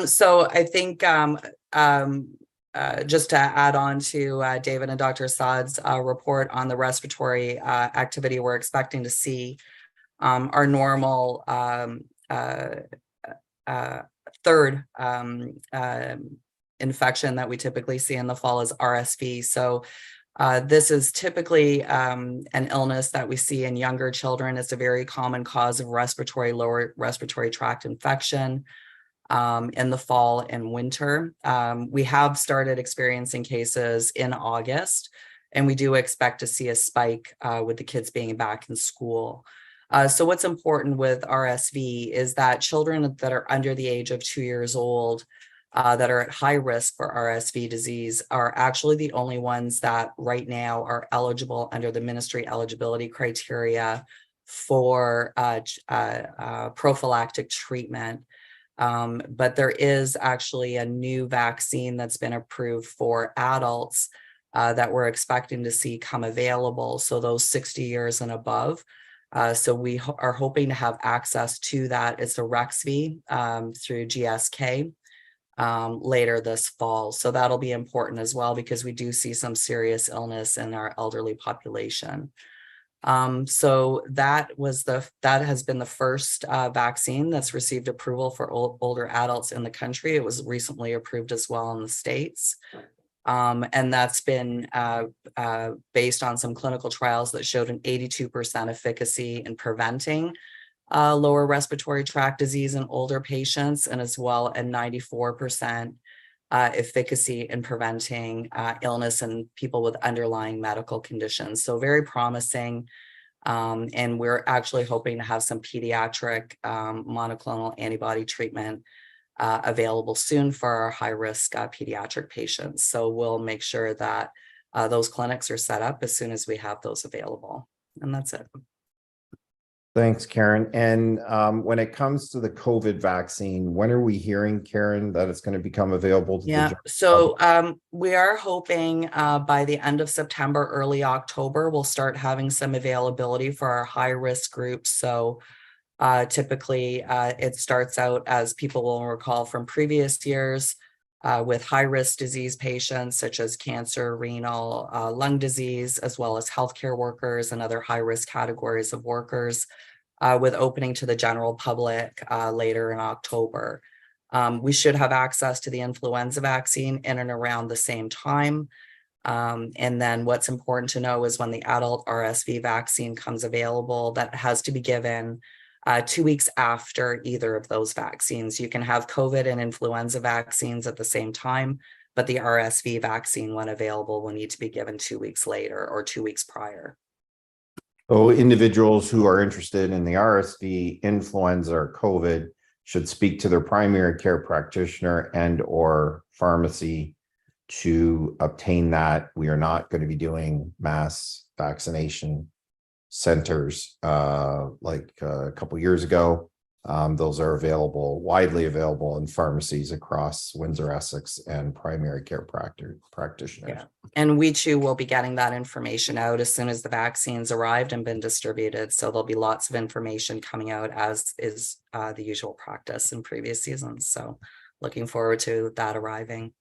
So I think just to add on to David and Dr. Saad's report on the respiratory activity we're expecting to see, our normal third infection that we typically see in the fall is RSV. So this is typically an illness that we see in younger children. It's a very common cause of lower respiratory tract infection in the fall and winter. We have started experiencing cases in August, and we do expect to see a spike with the kids being back in school. So what's important with RSV is that children that are under the age of 2 years old that are at high risk for RSV disease are actually the only ones that right now are eligible under the ministry eligibility criteria for prophylactic treatment. But there is actually a new vaccine that's been approved for adults that we're expecting to see come available. So those 60 years and above. So we are hoping to have access to that. It's a Rexv through GSK later this fall. So that'll be important as well, because we do see some serious illness in our elderly population. So that has been the first vaccine that's received approval for older adults in the country. It was recently approved as well in the States. And that's been based on some clinical trials that showed an 82% efficacy in preventing lower respiratory tract disease in older patients, and as well a 94% efficacy in preventing illness in people with underlying medical conditions. So very promising. And we're actually hoping to have some pediatric monoclonal antibody treatment available soon for our high-risk pediatric patients. So we'll make sure that those clinics are set up as soon as we have those available. And that's it. Thanks, Karen. And when it comes to the COVID vaccine, when are we hearing, Karen, that it's going to become available to the general so we are hoping by the end of September, early October, we'll start having some availability for our high-risk groups. So typically it starts out, as people will recall from previous years, with high-risk disease patients such as cancer, renal, lung disease, as well as healthcare workers and other high-risk categories of workers, with opening to the general public later in October. We should have access to the influenza vaccine in and around the same time. And then what's important to know is when the adult RSV vaccine comes available, that has to be given 2 weeks after either of those vaccines. You can have COVID and influenza vaccines at the same time, but the RSV vaccine, when available, will need to be given 2 weeks later or 2 weeks prior. So individuals who are interested in the RSV, influenza, or COVID should speak to their primary care practitioner and or pharmacy to obtain that. We are not going to be doing mass vaccination centers like a couple years ago. Those are widely available in pharmacies across Windsor, Essex, and primary care practitioners. Yeah. And we too will be getting that information out as soon as the vaccines arrived and been distributed. So there'll be lots of information coming out, as is the usual practice in previous seasons. So looking forward to that arriving.